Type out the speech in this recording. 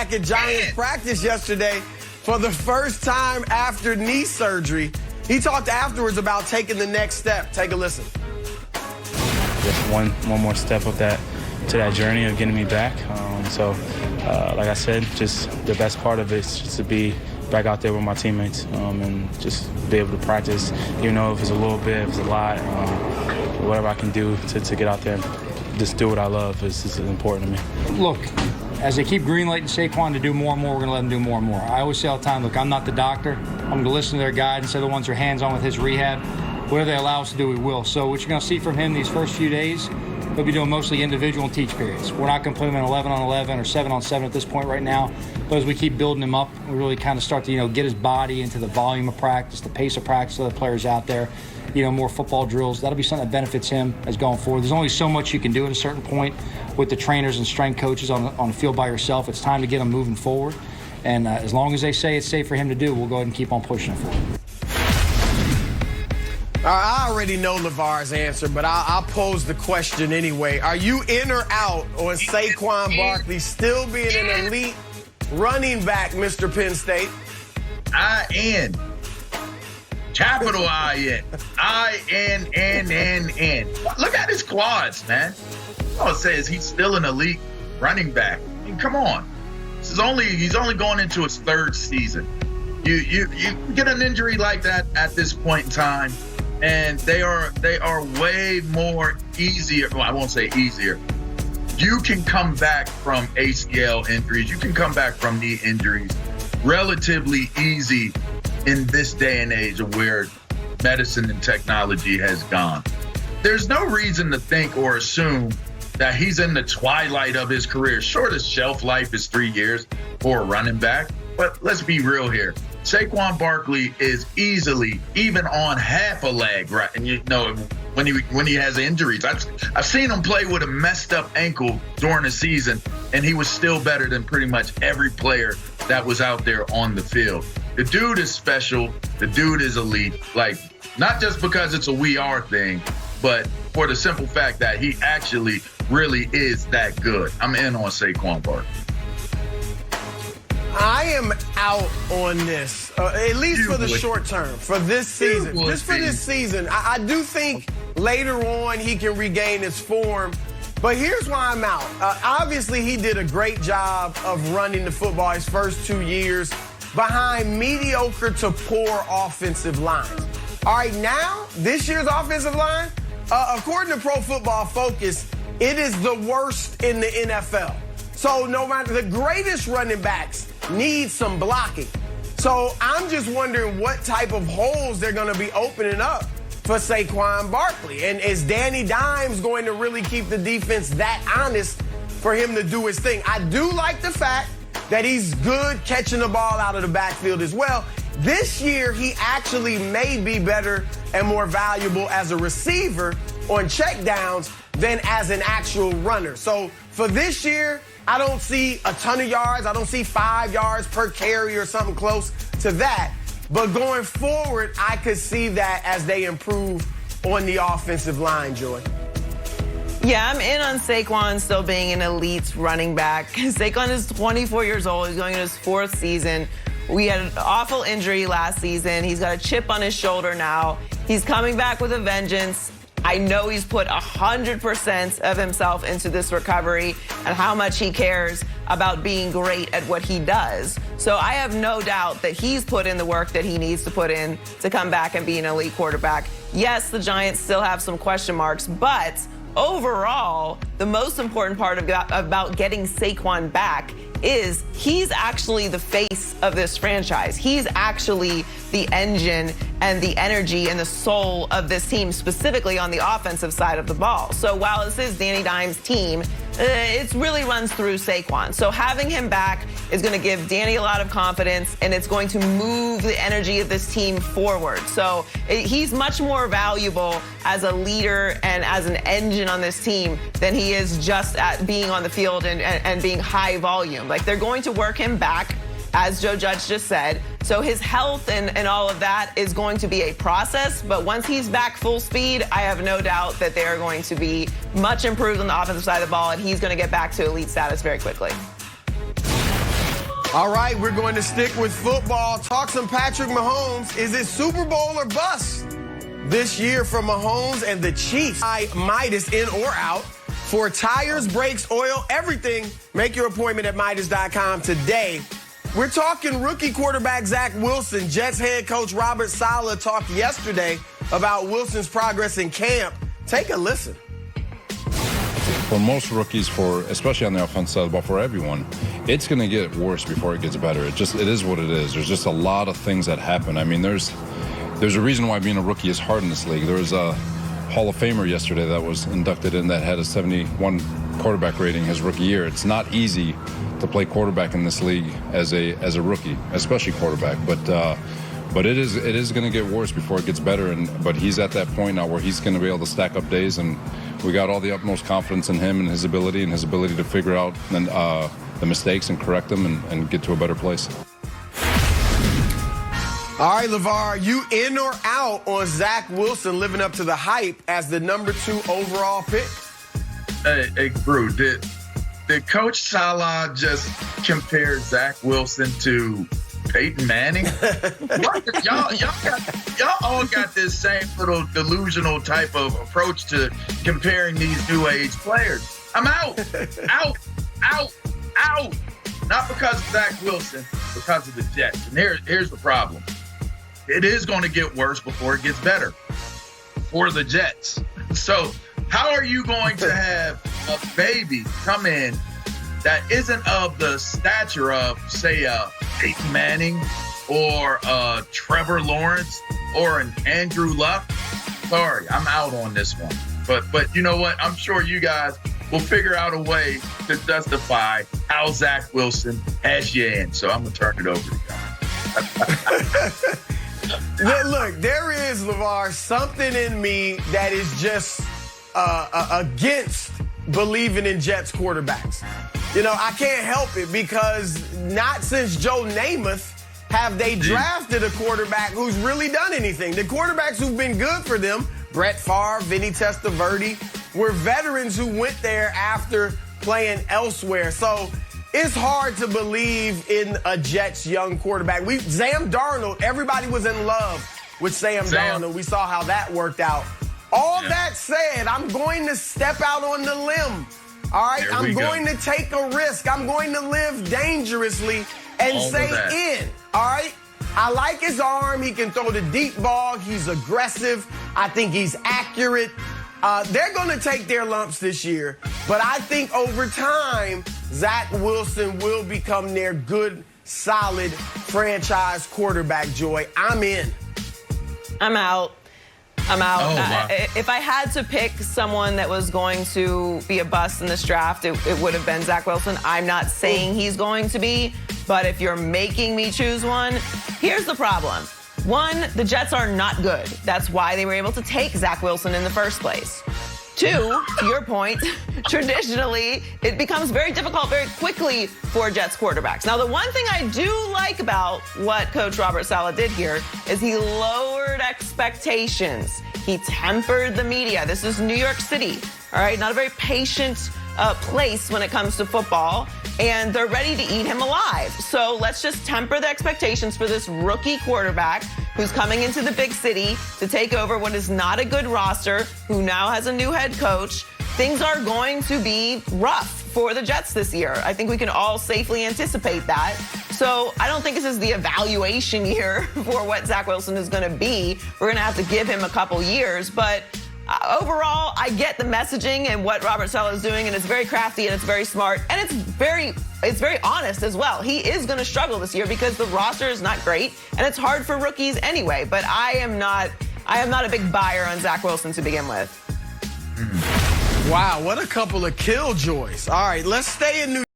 back at Giants practice yesterday for the first time after knee surgery. He talked afterwards about taking the next step. Take a listen. Just one more step of that to that journey of getting me back. Like I said, just the best part of it is just to be back out there with my teammates and just be able to practice, if it's a little bit, if it's a lot, whatever I can do to get out there and just do what I love is important to me. Look, as they keep greenlighting Saquon to do more and more, we're going to let him do more and more. I always say all the time, look, I'm not the doctor. I'm going to listen to their guidance. They're the ones who are hands-on with his rehab. Whatever they allow us to do, we will. So what you're going to see from him these first few days, he'll be doing mostly individual and teach periods. We're not going to put him in 11-on-11 or 7-on-7 at this point right now. But as we keep building him up, we really kind of start to, get his body into the volume of practice, the pace of practice of the players out there, more football drills. That'll be something that benefits him as going forward. There's only so much you can do at a certain point with the trainers and strength coaches on the field by yourself. It's time to get him moving forward. And as long as they say it's safe for him to do, we'll go ahead and keep on pushing it forward. I already know LeVar's answer, but I'll pose the question anyway. Are you in or out on Saquon Barkley still being an elite running back, Mr. Penn State? I-N. Capital I-N. I-N-N-N-N. Look at his quads, man. All it says he's still an elite running back. I mean, come on. He's only going into his third season. You get an injury like that at this point in time, and they are way more easier. Well, I won't say easier. You can come back from ACL injuries. You can come back from knee injuries relatively easy in this day and age of where medicine and technology has gone. There's no reason to think or assume that he's in the twilight of his career. Shortest shelf life is 3 years for a running back. But let's be real here. Saquon Barkley is easily even on half a leg, right? And when he has injuries, I've seen him play with a messed up ankle during the season, and he was still better than pretty much every player that was out there on the field. The dude is special. The dude is elite. Like, not just because it's a we are thing, but for the simple fact that he actually really is that good. I'm in on Saquon Barkley. I am out on this, at least for the short term, for this season. Just for this season. I do think later on he can regain his form, but here's why I'm out. Obviously, he did a great job of running the football his first 2 years behind mediocre to poor offensive lines. All right, now, this year's offensive line, according to Pro Football Focus, it is the worst in the NFL. So no matter, the greatest running backs need some blocking. So I'm just wondering what type of holes they're going to be opening up for Saquon Barkley. And is Danny Dimes going to really keep the defense that honest for him to do his thing? I do like the fact that he's good catching the ball out of the backfield as well. This year, he actually may be better and more valuable as a receiver on checkdowns than as an actual runner. So for this year, I don't see a ton of yards. I don't see 5 yards per carry or something close to that. But going forward, I could see that as they improve on the offensive line, Joy. Yeah, I'm in on Saquon still being an elite running back. Saquon is 24 years old. He's going into his 4th season. We had an awful injury last season. He's got a chip on his shoulder now. He's coming back with a vengeance. I know he's put 100% of himself into this recovery and how much he cares about being great at what he does. So I have no doubt that he's put in the work that he needs to put in to come back and be an elite quarterback. Yes, the Giants still have some question marks, but overall, the most important part about getting Saquon back is he's actually the face of this franchise. He's actually the engine and the energy and the soul of this team, specifically on the offensive side of the ball. So while this is Danny Dimes' team, it really runs through Saquon. So having him back is going to give Danny a lot of confidence, and it's going to move the energy of this team forward. So he's much more valuable as a leader and as an engine on this team than he is just at being on the field and being high volume. Like, they're going to work him back, as Joe Judge just said. So his health and all of that is going to be a process. But once he's back full speed, I have no doubt that they're going to be much improved on the offensive side of the ball, and he's going to get back to elite status very quickly. All right, we're going to stick with football. Talk some Patrick Mahomes. Is it Super Bowl or bust this year for Mahomes and the Chiefs? Midas, in or out, for tires, brakes, oil, everything. Make your appointment at Midas.com today. We're talking rookie quarterback Zach Wilson. Jets head coach Robert Saleh talked yesterday about Wilson's progress in camp. Take a listen. For most rookies, especially on the offensive side, but for everyone, it's going to get worse before it gets better. It is what it is. There's just a lot of things that happen. I mean, there's a reason why being a rookie is hard in this league. There was a Hall of Famer yesterday that was inducted in that had a 71 quarterback rating his rookie year. It's not easy to play quarterback in this league as a rookie, especially quarterback. But it is going to get worse before it gets better. But he's at that point now where he's going to be able to stack up days, and we got all the utmost confidence in him and his ability to figure out the mistakes and correct them and get to a better place. All right, LeVar, you in or out on Zach Wilson living up to the hype as the number 2 overall pick? Hey, Brew, did Coach Saleh just compare Zach Wilson to Peyton Manning? y'all all got this same little delusional type of approach to comparing these new age players. I'm out. Not because of Zach Wilson, because of the Jets. And here's the problem. It is going to get worse before it gets better for the Jets. So how are you going to have a baby come in that isn't of the stature of, say, Peyton Manning or Trevor Lawrence or an Andrew Luck? Sorry, I'm out on this one. But you know what? I'm sure you guys will figure out a way to justify how Zach Wilson has you in. So I'm going to turn it over to you. Look, there is, LeVar, something in me that is just against believing in Jets quarterbacks. You know, I can't help it because not since Joe Namath have they drafted a quarterback who's really done anything. The quarterbacks who've been good for them, Brett Favre, Vinny Testaverde, were veterans who went there after playing elsewhere. So it's hard to believe in a Jets young quarterback. Sam Darnold, everybody was in love with Sam Darnold. We saw how that worked out. All that said, I'm going to step out on the limb. All right, I'm going to take a risk. I'm going to live dangerously and say in. All right, I like his arm. He can throw the deep ball. He's aggressive. I think he's accurate. They're going to take their lumps this year, but I think over time, Zach Wilson will become their good, solid franchise quarterback, Joy. I'm in. I'm out. I'm out. Oh, wow. If I had to pick someone that was going to be a bust in this draft, it would have been Zach Wilson. I'm not saying he's going to be, but if you're making me choose one, here's the problem. One, the Jets are not good. That's why they were able to take Zach Wilson in the first place. Two, to your point, traditionally, it becomes very difficult very quickly for Jets quarterbacks. Now, the one thing I do like about what Coach Robert Saleh did here is he lowered expectations. He tempered the media. This is New York City, all right? Not a very patient place when it comes to football, and they're ready to eat him alive. So let's just temper the expectations for this rookie quarterback who's coming into the big city to take over what is not a good roster, who now has a new head coach. Things are going to be rough for the Jets this year. I think we can all safely anticipate that. So I don't think this is the evaluation year for what Zach Wilson is going to be. We're going to have to give him a couple years, but overall, I get the messaging and what Robert Saleh is doing, and it's very crafty and it's very smart and it's very honest as well. He is going to struggle this year because the roster is not great and it's hard for rookies anyway. But I am not a big buyer on Zach Wilson to begin with. Wow, what a couple of killjoys. All right, let's stay in New York.